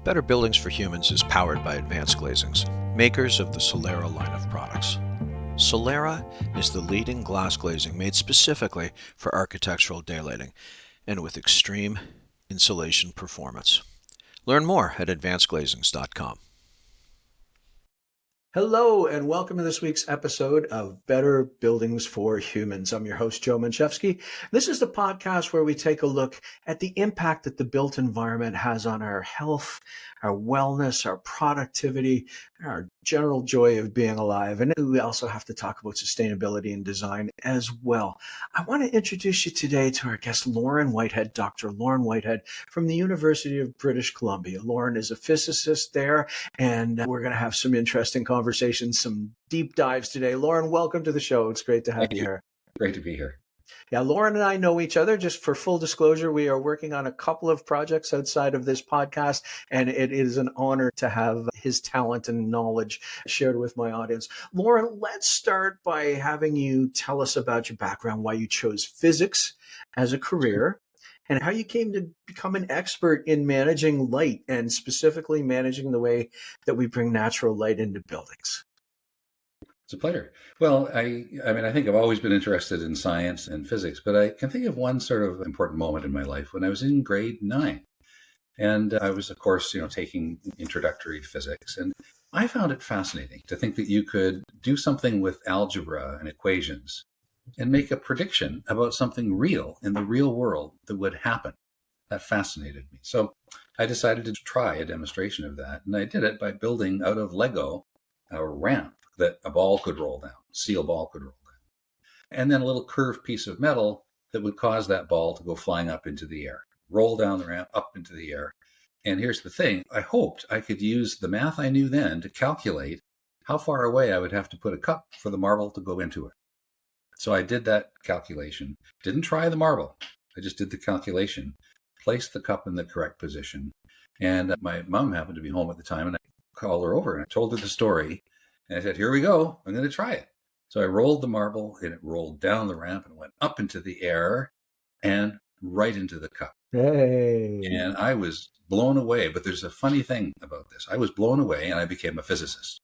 Better Buildings for Humans is powered by Advanced Glazings, makers of the Solera line of products. Solera is the leading glass glazing made specifically for architectural daylighting and with extreme insulation performance. Learn more at advancedglazings.com. Hello, and welcome to this week's episode of Better Buildings for Humans. I'm your host, Joe Menchefski. This is the podcast where we take a look at the impact that the built environment has on our health, our wellness, our productivity, our general joy of being alive. And we also have to talk about sustainability and design as well. I want to introduce you today to our guest, Lorne Whitehead, Dr. Lorne Whitehead from the University of British Columbia. Lorne is a physicist there, and we're going to have some interesting conversations, some deep dives today. Lorne, welcome to the show. It's great to have you here. Great to be here. Yeah, Lorne and I know each other. Just for full disclosure, we are working on a couple of projects outside of this podcast, and it is an honor to have his talent and knowledge shared with my audience. Lorne, let's start by having you tell us about your background, why you chose physics as a career, and how you came to become an expert in managing light and specifically managing the way that we bring natural light into buildings. It's a pleasure. Well, I think I've always been interested in science and physics, but I can think of one sort of important moment in my life when I was in grade 9. And I was, of course, taking introductory physics. And I found it fascinating to think that you could do something with algebra and equations and make a prediction about something real in the real world that would happen. That fascinated me. So I decided to try a demonstration of that. And I did it by building out of Lego a ramp that a ball could roll down, steel ball could roll down. And then a little curved piece of metal that would cause that ball to go flying up into the air, roll down the ramp up into the air. And here's the thing, I hoped I could use the math I knew then to calculate how far away I would have to put a cup for the marble to go into it. So I did that calculation, didn't try the marble, I just did the calculation, placed the cup in the correct position. And my mom happened to be home at the time, and I called her over and I told her the story. And I said, here we go. I'm going to try it. So I rolled the marble and it rolled down the ramp and went up into the air and right into the cup. Hey. And I was blown away. But there's a funny thing about this. I was blown away and I became a physicist.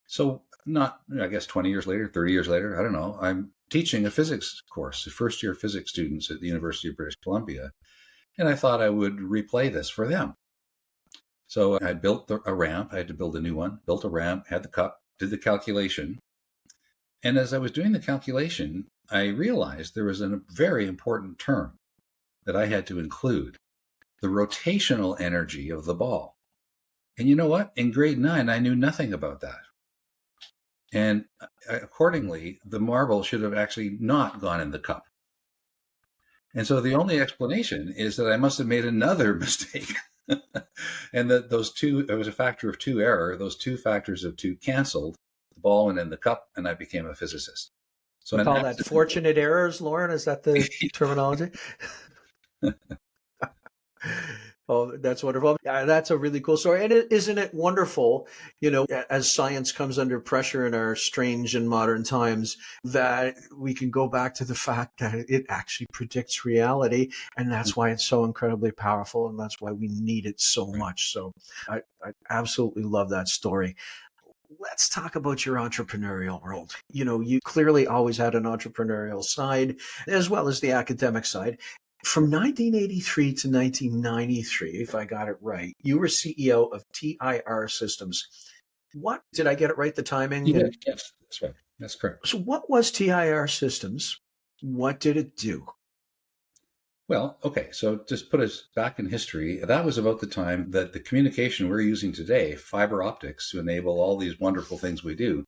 So I guess 20 years later, 30 years later, I don't know, I'm teaching a physics course to first year physics students at the University of British Columbia. And I thought I would replay this for them. So I built a ramp. I had to build a new one, built a ramp, had the cup, did the calculation. And as I was doing the calculation, I realized there was a very important term that I had to include, the rotational energy of the ball. And you know what? In grade 9, I knew nothing about that. And accordingly, the marble should have actually not gone in the cup. And so the only explanation is that I must have made another mistake. And that there was a factor of 2 error. Those 2 factors of 2 canceled. The ball went in the cup, and I became a physicist. So you call that fortunate errors, Lorne? Is that the terminology? Oh, that's wonderful. Yeah, that's a really cool story. And isn't it wonderful, as science comes under pressure in our strange and modern times, that we can go back to the fact that it actually predicts reality. And that's why it's so incredibly powerful. And that's why we need it so much. So I absolutely love that story. Let's talk about your entrepreneurial world. You clearly always had an entrepreneurial side as well as the academic side. From 1983 to 1993, if I got it right, you were CEO of TIR Systems. What, did I get it right, the timing? Yes, that's right. That's correct. So what was TIR Systems? What did it do? Well, okay, so just put us back in history. That was about the time that the communication we're using today, fiber optics, to enable all these wonderful things we do,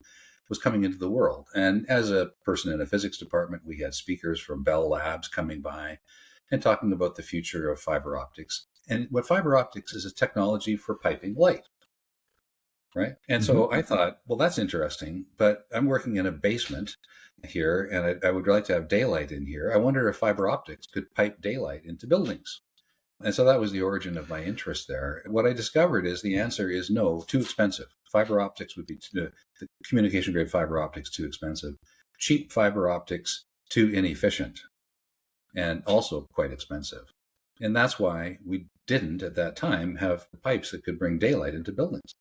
was coming into the world. And as a person in a physics department, we had speakers from Bell Labs coming by and talking about the future of fiber optics. And what fiber optics is a technology for piping light, right? And so I thought, well, that's interesting, but I'm working in a basement here, and I would like to have daylight in here. I wonder if fiber optics could pipe daylight into buildings. And so that was the origin of my interest there. What I discovered is the answer is no, too expensive. Fiber optics would be, the communication grade fiber optics, too expensive. Cheap fiber optics, too inefficient, and also quite expensive. And that's why we didn't at that time have pipes that could bring daylight into buildings.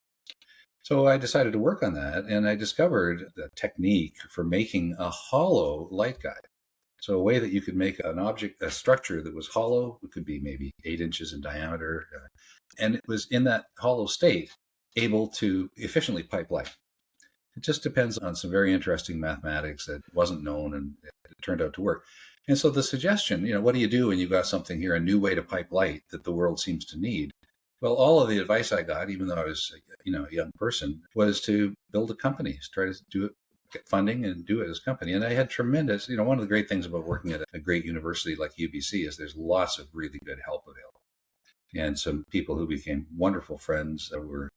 So I decided to work on that, and I discovered the technique for making a hollow light guide. So a way that you could make an object, a structure that was hollow, it could be maybe 8 inches in diameter, and it was in that hollow state able to efficiently pipe light. It just depends on some very interesting mathematics that wasn't known, and it turned out to work. And so the suggestion, what do you do when you've got something here, a new way to pipe light that the world seems to need? Well, all of the advice I got, even though I was, a young person, was to build a company, try to do it, get funding and do it as a company. And I had tremendous, one of the great things about working at a great university like UBC is there's lots of really good help available. And some people who became wonderful friends that were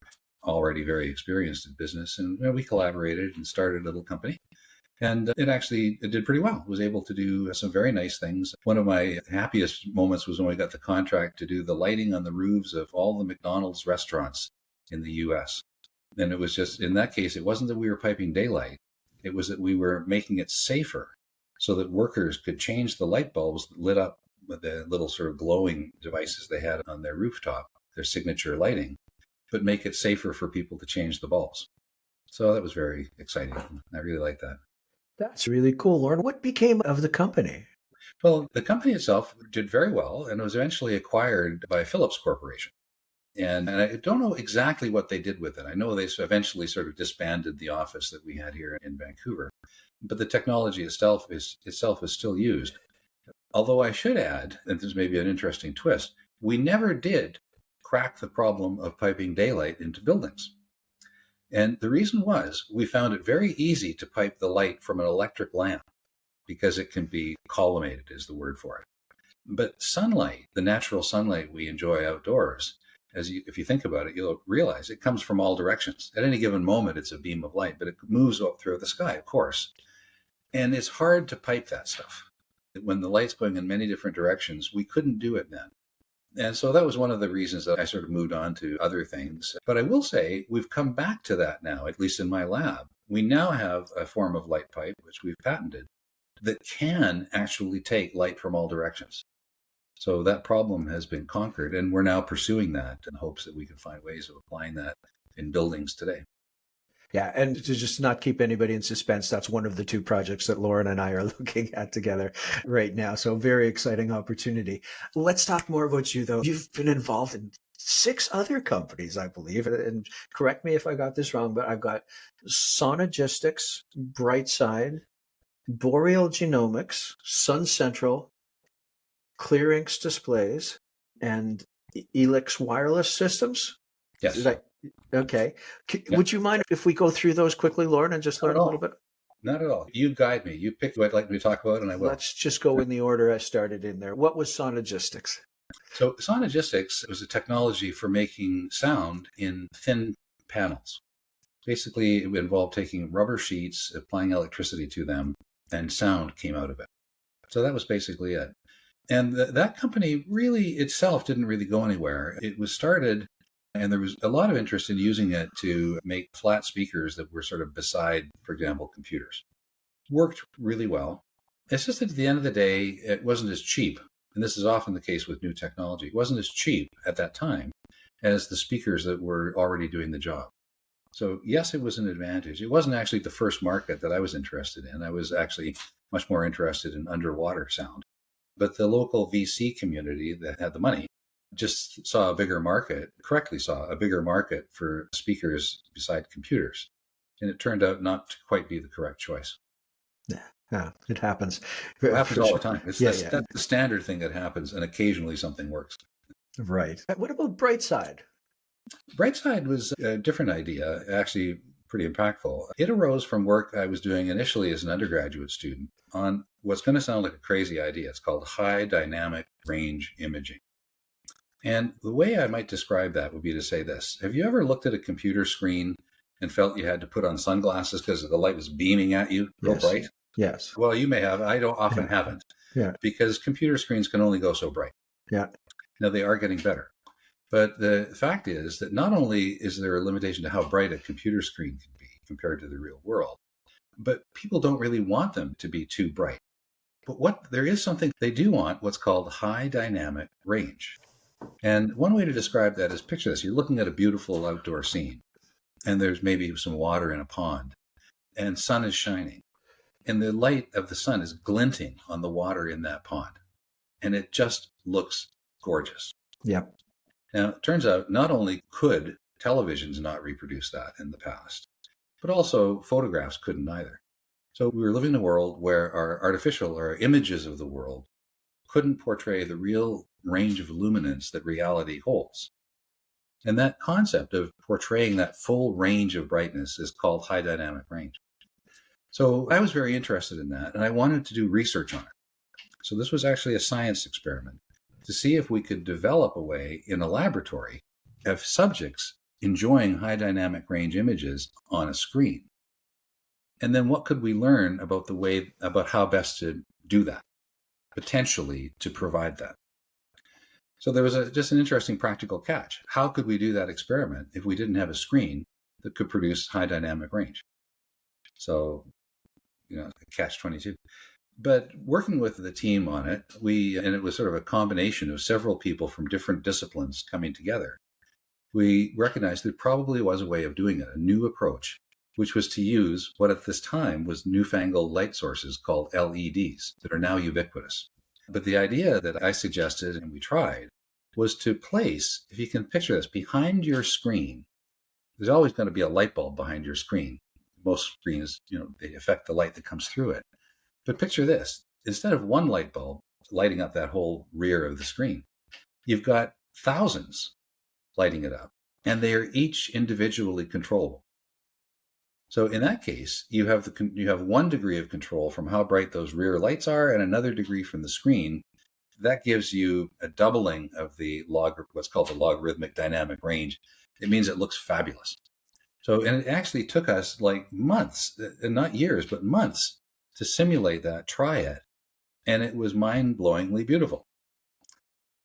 already very experienced in business. And we collaborated and started a little company. And it did pretty well. Was able to do some very nice things. One of my happiest moments was when we got the contract to do the lighting on the roofs of all the McDonald's restaurants in the US. And it was just, in that case, it wasn't that we were piping daylight. It was that we were making it safer so that workers could change the light bulbs that lit up with the little sort of glowing devices they had on their rooftop, their signature lighting, but make it safer for people to change the bulbs. So that was very exciting. I really liked that. That's really cool, Lorne. What became of the company? Well, the company itself did very well and was eventually acquired by Philips Corporation. And I don't know exactly what they did with it. I know they eventually sort of disbanded the office that we had here in Vancouver, but the technology itself is still used. Although I should add, and this may be an interesting twist, we never did crack the problem of piping daylight into buildings. And the reason was we found it very easy to pipe the light from an electric lamp because it can be collimated is the word for it. But sunlight, the natural sunlight we enjoy outdoors, if you think about it, you'll realize it comes from all directions. At any given moment, it's a beam of light, but it moves up through the sky, of course. And it's hard to pipe that stuff. When the light's going in many different directions, we couldn't do it then. And so that was one of the reasons that I sort of moved on to other things. But I will say we've come back to that now, at least in my lab. We now have a form of light pipe, which we've patented, that can actually take light from all directions. So that problem has been conquered, and we're now pursuing that in hopes that we can find ways of applying that in buildings today. Yeah, and to just not keep anybody in suspense, that's one of the two projects that Lorne and I are looking at together right now. So very exciting opportunity. Let's talk more about you, though. You've been involved in 6 other companies, I believe. And correct me if I got this wrong, but I've got Sonogistics, Brightside, Boreal Genomics, Sun Central, Clearinks Displays, and Elix Wireless Systems. Yes. Okay. Would you mind if we go through those quickly, Lorne, and just learn a little bit? Not at all. You guide me. You pick what I'd like me to talk about, and I will. Let's just go in the order I started in there. What was Sonogistics? So Sonogistics was a technology for making sound in thin panels. Basically, it involved taking rubber sheets, applying electricity to them, and sound came out of it. So that was basically it. And that company really itself didn't really go anywhere. It was started, and there was a lot of interest in using it to make flat speakers that were sort of beside, for example, computers. Worked really well. It's just that at the end of the day, it wasn't as cheap. And this is often the case with new technology. It wasn't as cheap at that time as the speakers that were already doing the job. So yes, it was an advantage. It wasn't actually the first market that I was interested in. I was actually much more interested in underwater sound. But the local VC community that had the money just saw a bigger market, correctly saw a bigger market for speakers beside computers. And it turned out not to quite be the correct choice. Yeah, it happens. It happens all the time. That's the standard thing that happens, and occasionally something works. Right. What about Brightside? Brightside was a different idea, actually pretty impactful. It arose from work I was doing initially as an undergraduate student on what's going to sound like a crazy idea. It's called high dynamic range imaging. And the way I might describe that would be to say this. Have you ever looked at a computer screen and felt you had to put on sunglasses because the light was beaming at you real bright? Yes. Well, you may have. I don't often haven't. Yeah. Because computer screens can only go so bright. Yeah. Now, they are getting better. But the fact is that not only is there a limitation to how bright a computer screen can be compared to the real world, but people don't really want them to be too bright. But there is something they do want, what's called high dynamic range. And one way to describe that is picture this. You're looking at a beautiful outdoor scene, and there's maybe some water in a pond, and sun is shining. And the light of the sun is glinting on the water in that pond. And it just looks gorgeous. Yeah. Now, it turns out not only could televisions not reproduce that in the past, but also photographs couldn't either. So we were living in a world where our artificial or images of the world couldn't portray the real range of luminance that reality holds. And that concept of portraying that full range of brightness is called high dynamic range. So I was very interested in that, and I wanted to do research on it. So this was actually a science experiment to see if we could develop a way in a laboratory of subjects enjoying high dynamic range images on a screen. And then what could we learn about about how best to do that, potentially to provide that. So there was just an interesting practical catch. How could we do that experiment if we didn't have a screen that could produce high dynamic range? So, catch 22. But working with the team on it, and it was sort of a combination of several people from different disciplines coming together. We recognized there probably was a way of doing it, a new approach, which was to use what at this time was newfangled light sources called LEDs that are now ubiquitous. But the idea that I suggested and we tried was to place, if you can picture this, behind your screen, there's always going to be a light bulb behind your screen. Most screens, they affect the light that comes through it. But picture this, instead of one light bulb lighting up that whole rear of the screen, you've got thousands lighting it up, and they are each individually controllable. So in that case, you have 1 degree of control from how bright those rear lights are, and another degree from the screen. That gives you a doubling of what's called the logarithmic dynamic range. It means it looks fabulous. And it actually took us like months, not years, but months to simulate that, try it. And it was mind-blowingly beautiful.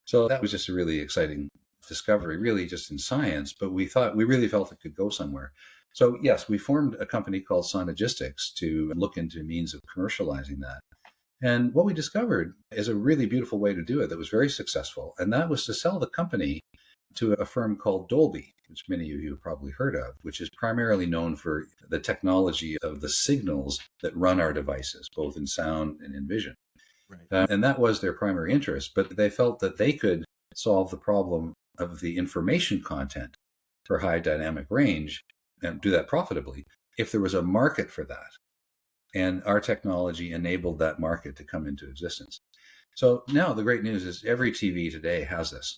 So that was just a really exciting discovery, really just in science, but we really felt it could go somewhere. So yes, we formed a company called Sonogistics to look into means of commercializing that. And what we discovered is a really beautiful way to do it that was very successful. And that was to sell the company to a firm called Dolby, which many of you have probably heard of, which is primarily known for the technology of the signals that run our devices, both in sound and in vision. Right. And that was their primary interest, but they felt that they could solve the problem of the information content for high dynamic range and do that profitably if there was a market for that. And our technology enabled that market to come into existence. So now the great news is every TV today has this.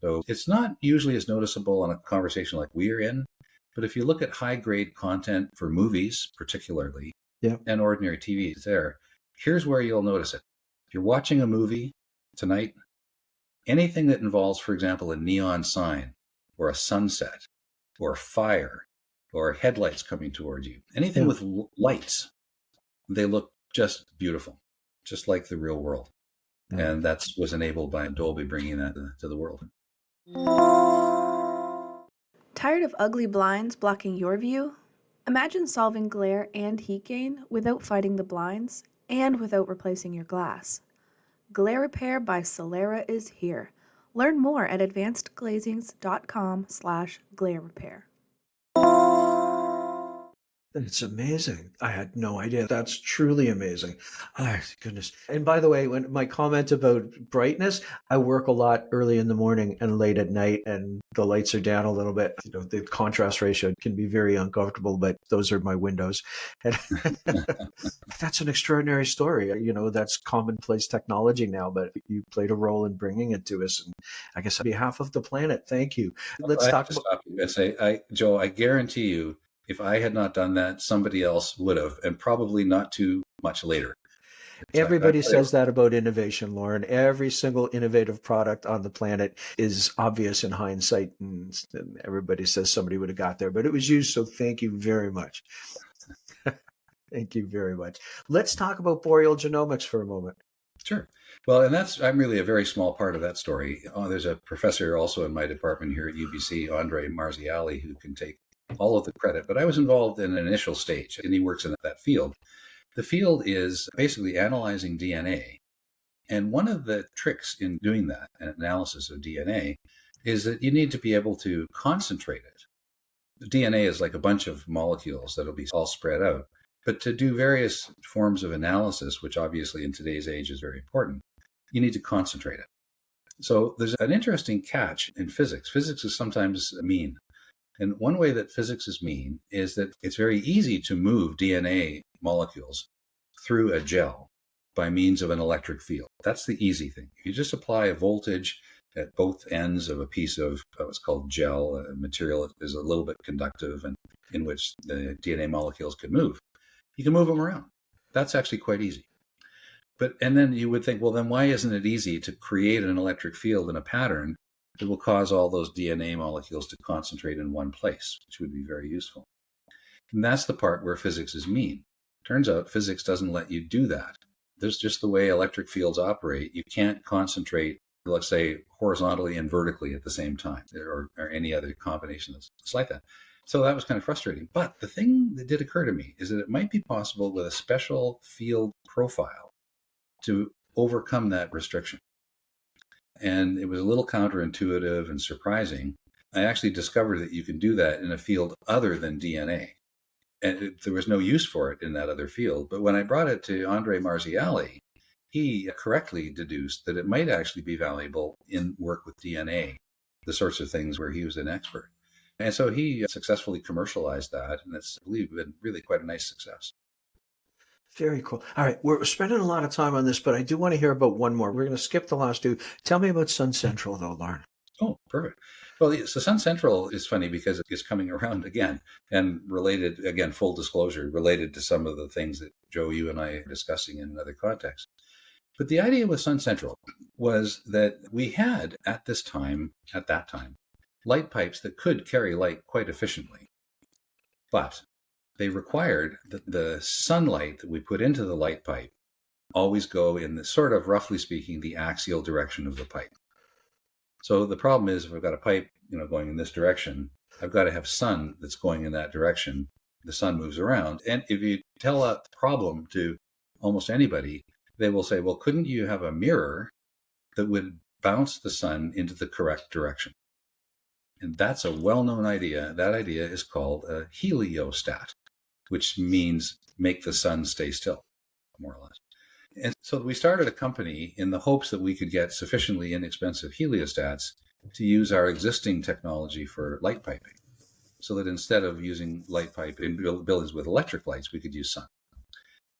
So it's not usually as noticeable in a conversation like we are in, but if you look at high grade content for movies, particularly, and ordinary TV, it's there. Here's where you'll notice it. If you're watching a movie tonight, anything that involves, for example, a neon sign or a sunset or fire or headlights coming towards you, anything with lights, they look just beautiful, just like the real world. And that was enabled by Dolby bringing that to the world. Tired of ugly blinds blocking your view? Imagine solving glare and heat gain without fighting the blinds and without replacing your glass. Glare Repair by Solera is here. Learn more at advancedglazings.com/glare repair. It's amazing. I had no idea. That's truly amazing. Oh, goodness. And by the way, when my comment about brightness, I work a lot early in the morning and late at night, and the lights are down a little bit. The contrast ratio can be very uncomfortable, but those are my windows. And that's an extraordinary story. That's commonplace technology now, but you played a role in bringing it to us. And I guess on behalf of the planet, thank you. Let's talk about. Stop you and say, Joe, I guarantee you, if I had not done that, somebody else would have, and probably not too much later. Everybody says that about innovation, Lorne. Every single innovative product on the planet is obvious in hindsight, and everybody says somebody would have got there, but it was you, so thank you very much. Thank you very much. Let's talk about boreal genomics for a moment. Sure. Well, and I'm really a very small part of that story. There's a professor also in my department here at UBC, Andre Marziali, who can take all of the credit, but I was involved in an initial stage, and he works in that field. The field is basically analyzing DNA And one of the tricks in doing that analysis of DNA is that you need to be able to concentrate it. The DNA is like a bunch of molecules that'll be all spread out. But to do various forms of analysis, which obviously in today's age is very important, you need to concentrate it. So there's an interesting catch in physics. Physics is sometimes mean. And one way that physics is mean is that it's very easy to move DNA molecules through a gel by means of an electric field. That's the easy thing. You just apply a voltage at both ends of a piece of what's called gel, a material that is a little bit conductive and in which the DNA molecules can move. You can move them around. That's actually quite easy. And then you would think, well, then why isn't it easy to create an electric field in a pattern that will cause all those DNA molecules to concentrate in one place, which would be very useful. And that's the part where physics is mean. Turns out physics doesn't let you do that. There's just the way electric fields operate. You can't concentrate, let's say, horizontally and vertically at the same time, or any other combination that's like that. So that was kind of frustrating. But the thing that did occur to me is that it might be possible with a special field profile to overcome that restriction. And it was a little counterintuitive and surprising. I actually discovered that you can do that in a field other than DNA. And there was no use for it in that other field. But when I brought it to Andre Marziali, he correctly deduced that it might actually be valuable in work with DNA, the sorts of things where he was an expert. And so he successfully commercialized that, and it's, I believe, been really quite a nice success. Very cool. All right, we're spending a lot of time on this, but I do want to hear about one more. We're going to skip the last two. Tell me about Sun Central, though, Lorne. Oh, perfect. Well, so Sun Central is funny because it is coming around again and related, again, full disclosure, related to some of the things that Joe, you and I are discussing in another context. But the idea with Sun Central was that we had at that time, light pipes that could carry light quite efficiently. But they required that the sunlight that we put into the light pipe always go in the sort of, roughly speaking, the axial direction of the pipe. So the problem is, if I've got a pipe, going in this direction, I've got to have sun that's going in that direction. The sun moves around. And if you tell that problem to almost anybody, they will say, well, couldn't you have a mirror that would bounce the sun into the correct direction? And that's a well-known idea. That idea is called a heliostat, which means make the sun stay still, more or less. And so we started a company in the hopes that we could get sufficiently inexpensive heliostats to use our existing technology for light piping, so that instead of using light pipe in buildings with electric lights, we could use sun.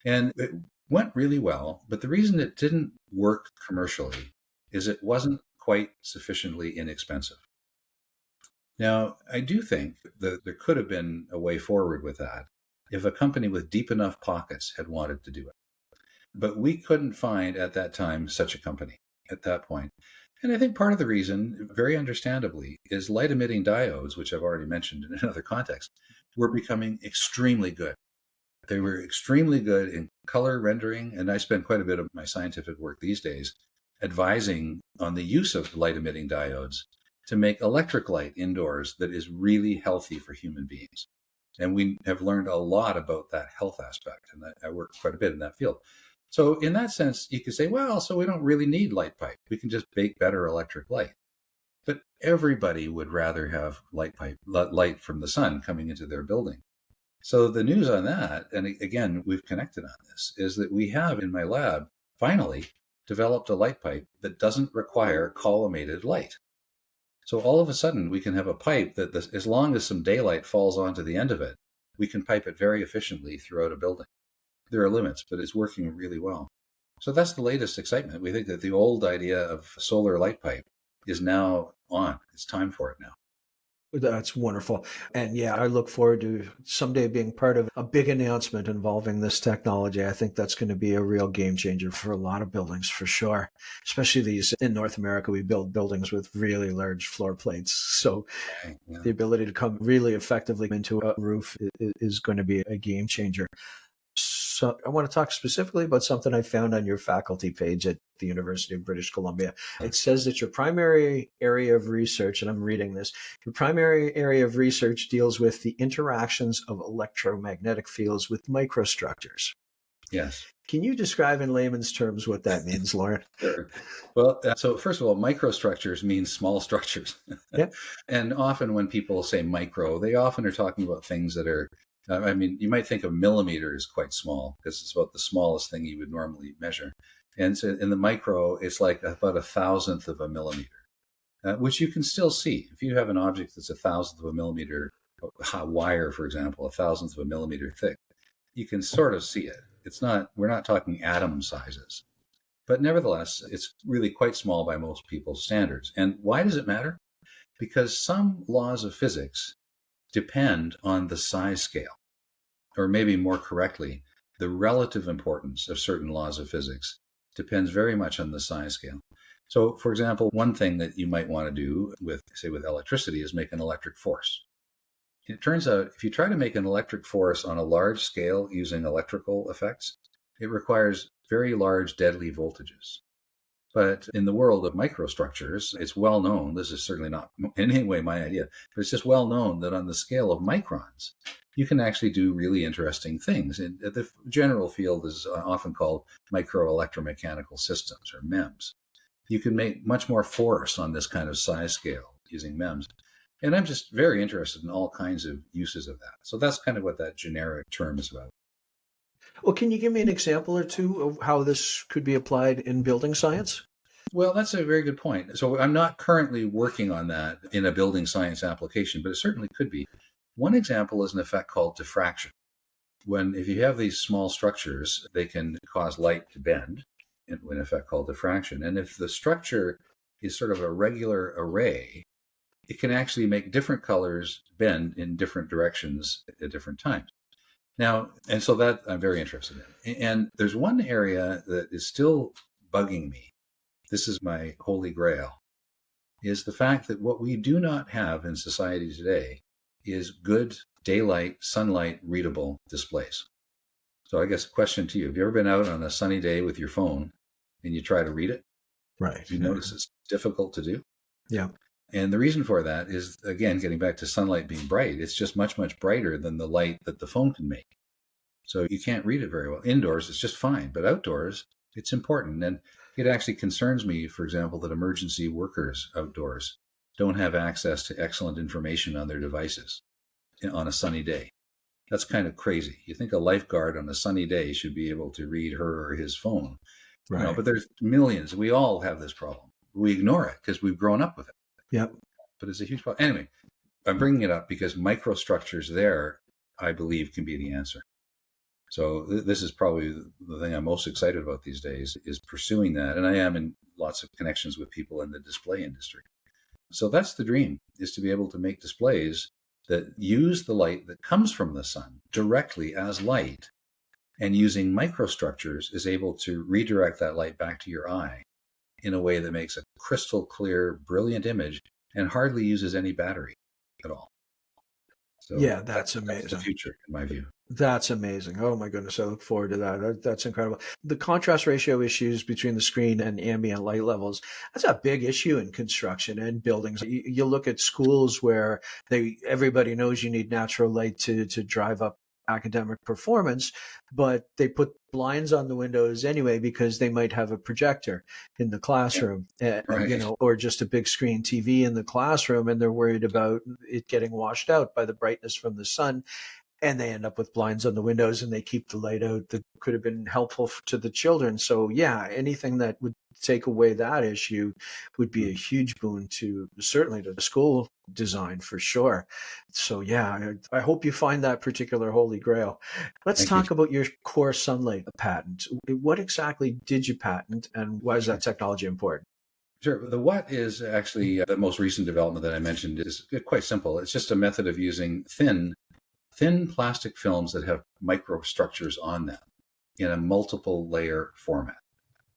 And it went really well, but the reason it didn't work commercially is it wasn't quite sufficiently inexpensive. Now, I do think that there could have been a way forward with that if a company with deep enough pockets had wanted to do it. But we couldn't find at that time such a company at that point. And I think part of the reason, very understandably, is light emitting diodes, which I've already mentioned in another context, were becoming extremely good. They were extremely good in color rendering, and I spend quite a bit of my scientific work these days advising on the use of light emitting diodes to make electric light indoors that is really healthy for human beings. And we have learned a lot about that health aspect, and I work quite a bit in that field. So in that sense, you could say, well, so we don't really need light pipe. We can just bake better electric light. But everybody would rather have light from the sun coming into their building. So the news on that, and again, we've connected on this, is that we have in my lab finally developed a light pipe that doesn't require collimated light. So all of a sudden, we can have a pipe that, as long as some daylight falls onto the end of it, we can pipe it very efficiently throughout a building. There are limits, but it's working really well. So that's the latest excitement. We think that the old idea of solar light pipe is now on. It's time for it now. That's wonderful. And yeah, I look forward to someday being part of a big announcement involving this technology. I think that's going to be a real game changer for a lot of buildings, for sure. Especially these in North America, we build buildings with really large floor plates. So the ability to come really effectively into a roof is going to be a game changer. So I want to talk specifically about something I found on your faculty page at the University of British Columbia. It says that your primary area of research, and I'm reading this, your primary area of research deals with the interactions of electromagnetic fields with microstructures. Yes. Can you describe in layman's terms what that means, Lauren? Sure. Well, so first of all, microstructures means small structures. Yeah. And often when people say micro, they often are talking about things that are, I mean, you might think of millimeter as quite small because it's about the smallest thing you would normally measure. And so in the micro, it's like about a thousandth of a millimeter, which you can still see. If you have an object that's a thousandth of a millimeter, a wire, for example, a thousandth of a millimeter thick, you can sort of see it. It's not, we're not talking atom sizes. But nevertheless, it's really quite small by most people's standards. And why does it matter? Because some laws of physics depend on the size scale, or maybe more correctly, the relative importance of certain laws of physics depends very much on the size scale. So, for example, one thing that you might want to do with, say, with electricity is make an electric force. It turns out if you try to make an electric force on a large scale using electrical effects, it requires very large deadly voltages. But in the world of microstructures, it's well known, this is certainly not in any way my idea, but it's just well known that on the scale of microns, you can actually do really interesting things. And the general field is often called microelectromechanical systems, or MEMS. You can make much more force on this kind of size scale using MEMS. And I'm just very interested in all kinds of uses of that. So that's kind of what that generic term is about. Well, can you give me an example or two of how this could be applied in building science? Well, that's a very good point. So I'm not currently working on that in a building science application, but it certainly could be. One example is an effect called diffraction. If you have these small structures, they can cause light to bend in an effect called diffraction. And if the structure is sort of a regular array, it can actually make different colors bend in different directions at different times. Now, and so that I'm very interested in. And there's one area that is still bugging me. This is my holy grail, is the fact that what we do not have in society today is good daylight, sunlight, readable displays. So I guess a question to you, have you ever been out on a sunny day with your phone and you try to read it? Right. You notice it's difficult to do? Yeah. And the reason for that is, again, getting back to sunlight being bright, it's just much, much brighter than the light that the phone can make. So you can't read it very well. Indoors, it's just fine. But outdoors, it's important. And it actually concerns me, for example, that emergency workers outdoors don't have access to excellent information on their devices on a sunny day. That's kind of crazy. You think a lifeguard on a sunny day should be able to read her or his phone. Right. But there's millions. We all have this problem. We ignore it because we've grown up with it. Yep. But it's a huge problem. Anyway, I'm bringing it up because microstructures there, I believe, can be the answer. So this is probably the thing I'm most excited about these days, is pursuing that. And I am in lots of connections with people in the display industry. So that's the dream, is to be able to make displays that use the light that comes from the sun directly as light, and using microstructures is able to redirect that light back to your eye in a way that makes a crystal clear, brilliant image and hardly uses any battery at all. So Yeah, that's amazing. That's the future, in my view. That's amazing. Oh my goodness. I look forward to that. That's incredible. The contrast ratio issues between the screen and ambient light levels, that's a big issue in construction and buildings. You look at schools where everybody knows you need natural light to drive up academic performance, but they put blinds on the windows anyway because they might have a projector in the classroom, Right. or just a big screen TV in the classroom, and they're worried about it getting washed out by the brightness from the sun. And they end up with blinds on the windows, and they keep the light out that could have been helpful to the children. So yeah, anything that would take away that issue would be a huge boon certainly to the school design for sure. So yeah, I hope you find that particular holy grail. Let's talk about your core sunlight patent. What exactly did you patent, and why is that technology important? Sure. The what is actually the most recent development that I mentioned is quite simple. It's just a method of using thin plastic films that have microstructures on them in a multiple layer format.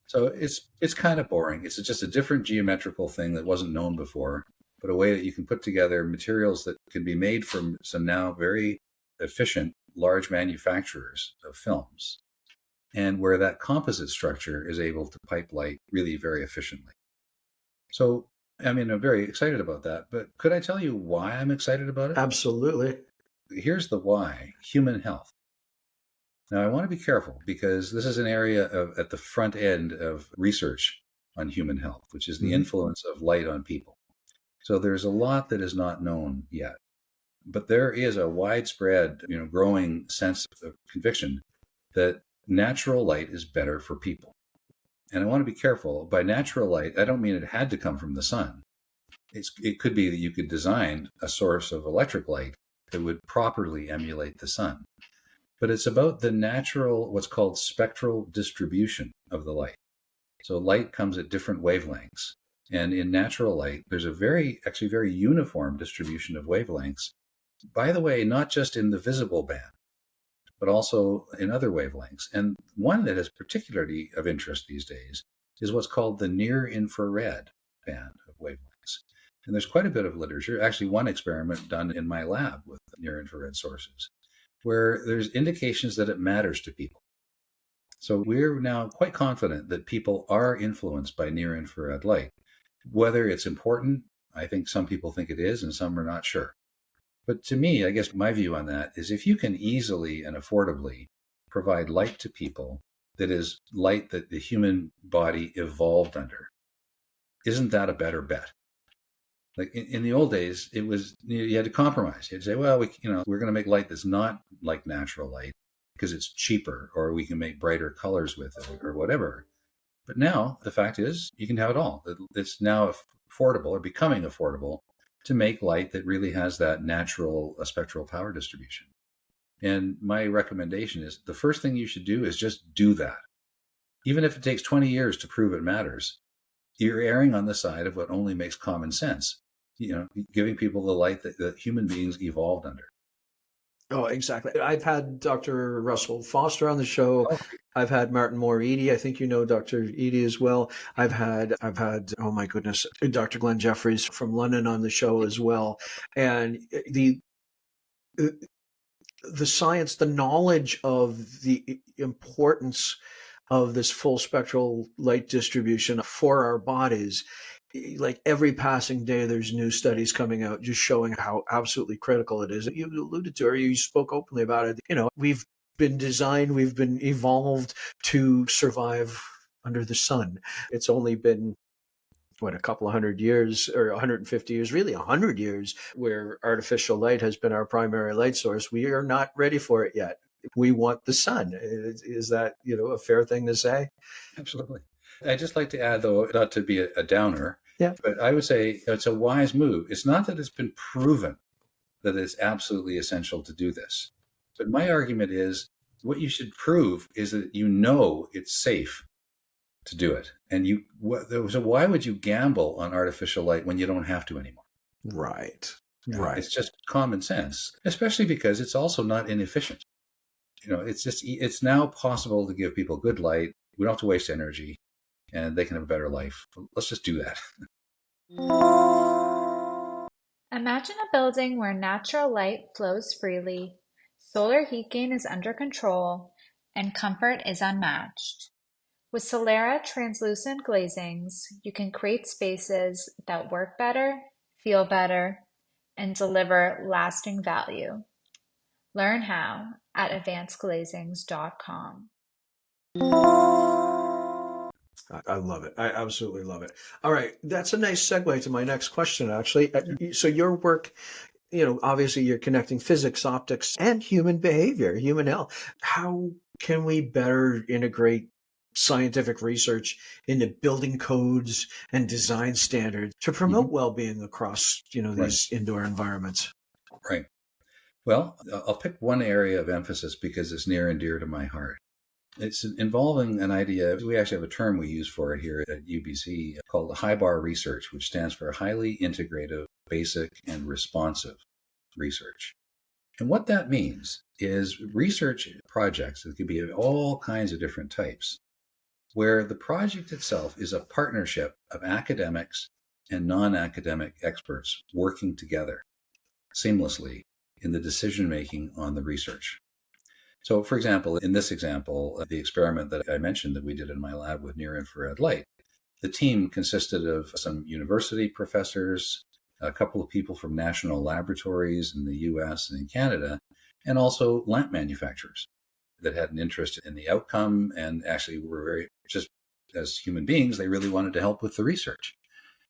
So it's kind of boring. It's just a different geometrical thing that wasn't known before, but a way that you can put together materials that can be made from some now very efficient large manufacturers of films, and where that composite structure is able to pipe light really very efficiently. So, I mean, I'm very excited about that, but could I tell you why I'm excited about it? Absolutely. Here's the why: human health. Now, I want to be careful because this is an area at the front end of research on human health, which is the Mhm. influence of light on people. So there's a lot that is not known yet, but there is a widespread, growing sense of conviction that natural light is better for people. And I want to be careful. By natural light, I don't mean it had to come from the sun. It could be that you could design a source of electric light that would properly emulate the sun. But it's about the natural, what's called spectral distribution of the light. So light comes at different wavelengths. And in natural light, there's a actually very uniform distribution of wavelengths. By the way, not just in the visible band, but also in other wavelengths. And one that is particularly of interest these days is what's called the near infrared band of wavelengths. And there's quite a bit of literature, actually one experiment done in my lab with near infrared sources, where there's indications that it matters to people. So we're now quite confident that people are influenced by near infrared light. Whether it's important, I think some people think it is and some are not sure. But to me, I guess my view on that is if you can easily and affordably provide light to people that is light that the human body evolved under, isn't that a better bet? Like in the old days, it was, you had to compromise. You had to say, well, we're going to make light that's not like natural light because it's cheaper, or we can make brighter colors with it or whatever. But now the fact is you can have it all. It's now affordable or becoming affordable to make light that really has that natural spectral power distribution. And my recommendation is the first thing you should do is just do that. Even if it takes 20 years to prove it matters, you're erring on the side of what only makes common sense, giving people the light that human beings evolved under. Oh, exactly. I've had Dr. Russell Foster on the show. I've had Martin Moore-Eady. I think you know Dr. Eady as well. I've had, oh my goodness, Dr. Glenn Jeffries from London on the show as well. And the science, the knowledge of the importance of this full spectral light distribution for our bodies, like every passing day, there's new studies coming out just showing how absolutely critical it is. You alluded to, or you spoke openly about it. We've been designed, we've been evolved to survive under the sun. It's only been a couple of 100 years or 150 years, really 100 years, where artificial light has been our primary light source. We are not ready for it yet. We want the sun. Is that, a fair thing to say? Absolutely. I'd just like to add, though, not to be a downer, Yeah. but I would say it's a wise move. It's not that it's been proven that it's absolutely essential to do this. But my argument is what you should prove is that it's safe to do it. And so why would you gamble on artificial light when you don't have to anymore? Right. It's just common sense, especially because it's also not inefficient. It's now possible to give people good light. We don't have to waste energy and they can have a better life. Let's just do that. Imagine a building where natural light flows freely, solar heat gain is under control, and comfort is unmatched. With Solera translucent glazings, you can create spaces that work better, feel better, and deliver lasting value. Learn how at advancedglazings.com. I love it. I absolutely love it. All right. That's a nice segue to my next question, actually. So your work, obviously you're connecting physics, optics, and human behavior, human health. How can we better integrate scientific research into building codes and design standards to promote well-being across, these indoor environments? Right. Well, I'll pick one area of emphasis because it's near and dear to my heart. It's involving an idea. We actually have a term we use for it here at UBC called high bar research, which stands for highly integrative, basic, and responsive research. And what that means is research projects that could be of all kinds of different types, where the project itself is a partnership of academics and non-academic experts working together seamlessly in the decision-making on the research. So, for example, in this example, the experiment that I mentioned that we did in my lab with near-infrared light, the team consisted of some university professors, a couple of people from national laboratories in the US and in Canada, and also lamp manufacturers. that had an interest in the outcome and actually were very, just as human beings, they really wanted to help with the research.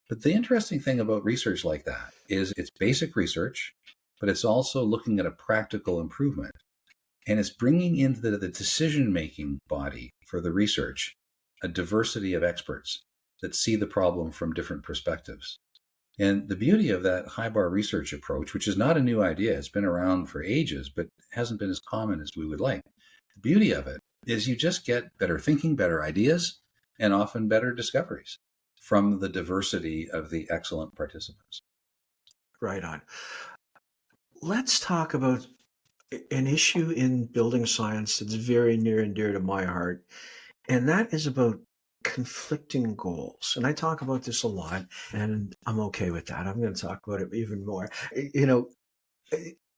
But the interesting thing about research like that is it's basic research, but it's also looking at a practical improvement. And it's bringing into the decision-making body for the research a diversity of experts that see the problem from different perspectives. And the beauty of that high bar research approach, which is not a new idea, it's been around for ages, but hasn't been as common as we would like. The beauty of it is you just get better thinking, better ideas, and often better discoveries from the diversity of the excellent participants. Right on. Let's talk about an issue in building science that's very near and dear to my heart, and that is about conflicting goals. And I talk about this a lot, and I'm okay with that. I'm going to talk about it even more. You know,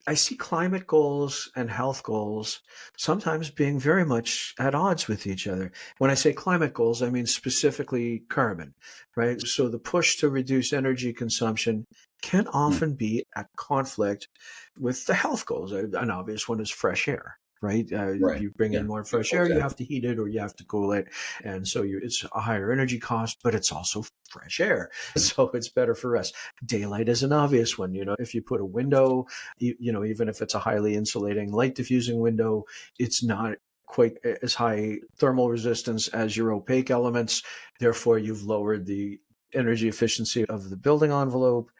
I see climate goals and health goals sometimes being very much at odds with each other. When I say climate goals, I mean specifically carbon, right? So the push to reduce energy consumption can often be at conflict with the health goals. An obvious one is fresh air. Right, Right. you bring Yeah. in more fresh air, you have to heat it or you have to cool it, and so it's a higher energy cost, but it's also fresh air, so it's better for us. Daylight is an obvious one. If you put a window, even if it's a highly insulating, light diffusing window, it's not quite as high thermal resistance as your opaque elements. Therefore, you've lowered the energy efficiency of the building envelope,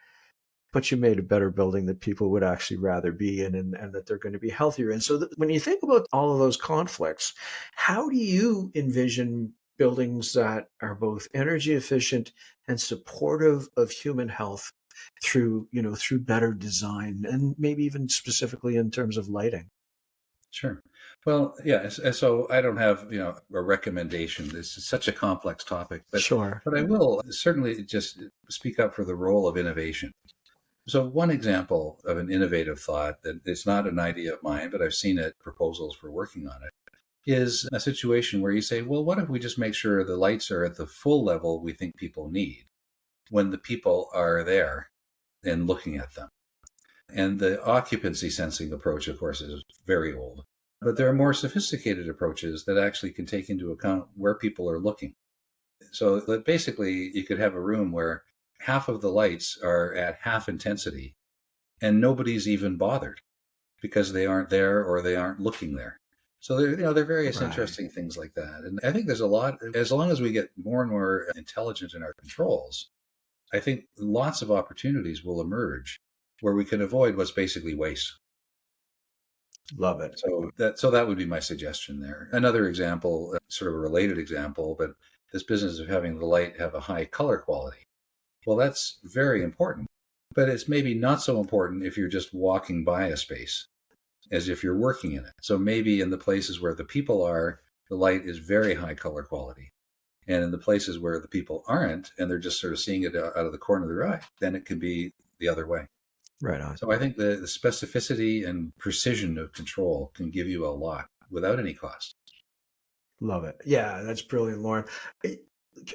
but you made a better building that people would actually rather be in, and that they're going to be healthier in. So when you think about all of those conflicts, how do you envision buildings that are both energy efficient and supportive of human health through better design, and maybe even specifically in terms of lighting? Sure. Well, yeah. So I don't have, a recommendation. This is such a complex topic, but Sure. I will certainly just speak up for the role of innovation. So one example of an innovative thought that it's not an idea of mine, but I've seen it, proposals for working on it, is a situation where you say, well, what if we just make sure the lights are at the full level we think people need when the people are there and looking at them? And the occupancy sensing approach, of course, is very old. But there are more sophisticated approaches that actually can take into account where people are looking. So that basically you could have a room where half of the lights are at half intensity and nobody's even bothered because they aren't there or they aren't looking there. So there are various Right. interesting things like that. And I think there's a lot, as long as we get more and more intelligent in our controls, I think lots of opportunities will emerge where we can avoid what's basically waste. Love it. So that would be my suggestion there. Another example, sort of a related example, but this business of having the light have a high color quality. Well, that's very important, but it's maybe not so important if you're just walking by a space as if you're working in it. So maybe in the places where the people are, the light is very high color quality. And in the places where the people aren't, and they're just sort of seeing it out of the corner of their eye, then it can be the other way. Right on. So I think the specificity and precision of control can give you a lot without any cost. Love it. Yeah, that's brilliant, Lauren.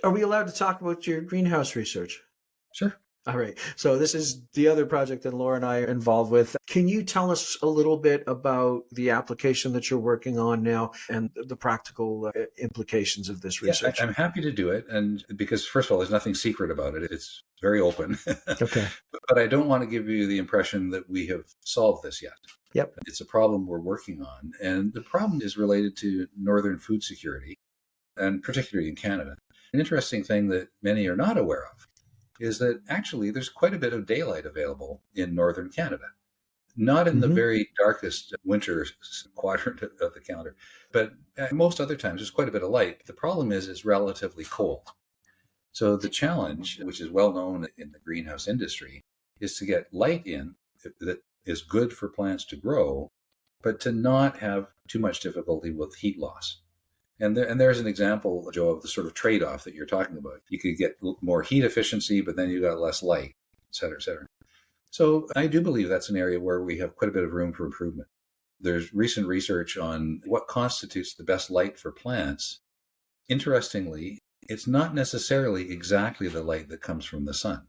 Are we allowed to talk about your greenhouse research? Sure. All right. So this is the other project that Laura and I are involved with. Can you tell us a little bit about the application that you're working on now and the practical implications of this research? I'm happy to do it. And because, first of all, there's nothing secret about it. It's very open. Okay. But I don't want to give you the impression that we have solved this yet. Yep. It's a problem we're working on. And the problem is related to northern food security, and particularly in Canada. An interesting thing that many are not aware of is that actually there's quite a bit of daylight available in northern Canada. Not in the very darkest winter quadrant of the calendar, but most other times there's quite a bit of light. The problem is it's relatively cold. So the challenge, which is well known in the greenhouse industry, is to get light in that is good for plants to grow, but to not have too much difficulty with heat loss. And there's an example, Joe, of the sort of trade-off that you're talking about. You could get more heat efficiency, but then you got less light, et cetera, et cetera. So I do believe that's an area where we have quite a bit of room for improvement. There's recent research on what constitutes the best light for plants. Interestingly, it's not necessarily exactly the light that comes from the sun.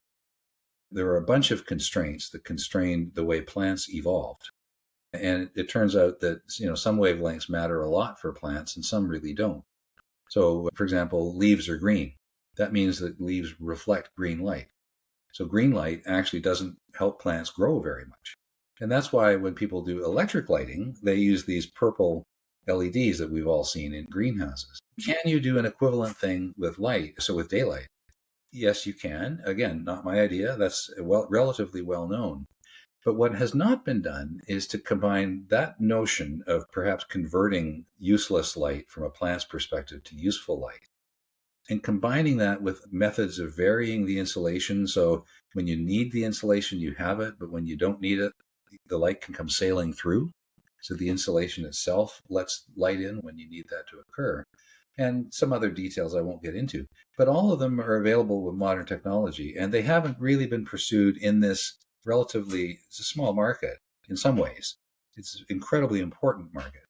There are a bunch of constraints that constrain the way plants evolved. And it turns out that, some wavelengths matter a lot for plants and some really don't. So, for example, leaves are green. That means that leaves reflect green light. So green light actually doesn't help plants grow very much. And that's why when people do electric lighting, they use these purple LEDs that we've all seen in greenhouses. Can you do an equivalent thing with light, so with daylight? Yes, you can. Again, not my idea. That's relatively well known. But what has not been done is to combine that notion of perhaps converting useless light from a plant's perspective to useful light, and combining that with methods of varying the insulation. So when you need the insulation, you have it, but when you don't need it, the light can come sailing through. So the insulation itself lets light in when you need that to occur. And some other details I won't get into. But all of them are available with modern technology, and they haven't really been pursued in this it's a small market in some ways. It's an incredibly important market.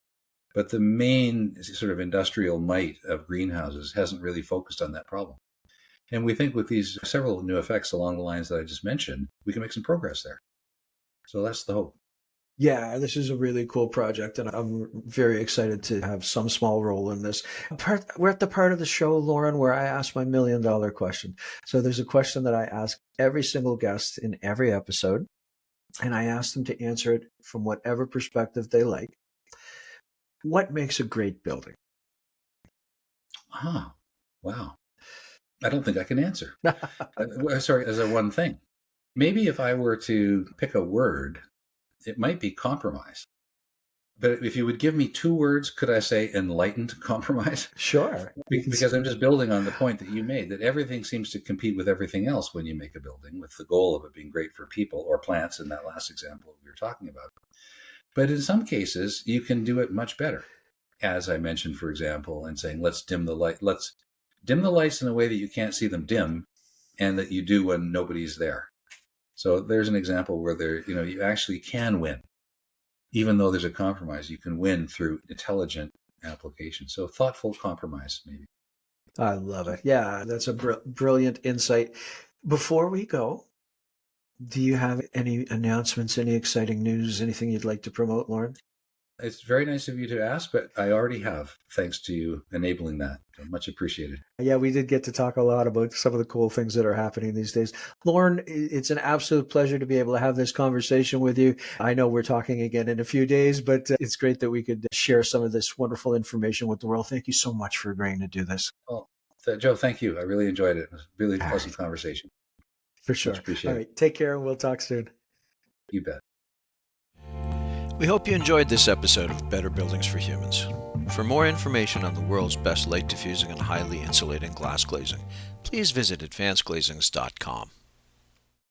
But the main sort of industrial might of greenhouses hasn't really focused on that problem. And we think with these several new effects along the lines that I just mentioned, we can make some progress there. So that's the hope. Yeah, this is a really cool project, and I'm very excited to have some small role in this. We're at the part of the show, Lauren, where I ask my $1 million question. So there's a question that I ask every single guest in every episode, and I ask them to answer it from whatever perspective they like. What makes a great building? Wow. I don't think I can answer. Sorry, as a one thing. Maybe if I were to pick a word, it might be compromise. But if you would give me 2 words, could I say enlightened compromise? Sure. Because I'm just building on the point that you made, that everything seems to compete with everything else when you make a building, with the goal of it being great for people or plants in that last example we were talking about. But in some cases, you can do it much better. As I mentioned, for example, and saying, let's dim the light. Let's dim the lights in a way that you can't see them dim, and that you do when nobody's there. So there's an example where you actually can win. Even though there's a compromise, you can win through intelligent application. So thoughtful compromise, maybe. I love it. Yeah, that's a brilliant insight. Before we go, do you have any announcements, any exciting news, anything you'd like to promote, Lauren? It's very nice of you to ask, but I already have, thanks to you enabling that. So much appreciated. Yeah, we did get to talk a lot about some of the cool things that are happening these days. Lauren, it's an absolute pleasure to be able to have this conversation with you. I know we're talking again in a few days, but it's great that we could share some of this wonderful information with the world. Thank you so much for agreeing to do this. Well, Joe, thank you. I really enjoyed it. It was a really pleasant conversation. For sure. Much appreciated. All right, take care, and we'll talk soon. You bet. We hope you enjoyed this episode of Better Buildings for Humans. For more information on the world's best light diffusing and highly insulating glass glazing, please visit advancedglazings.com.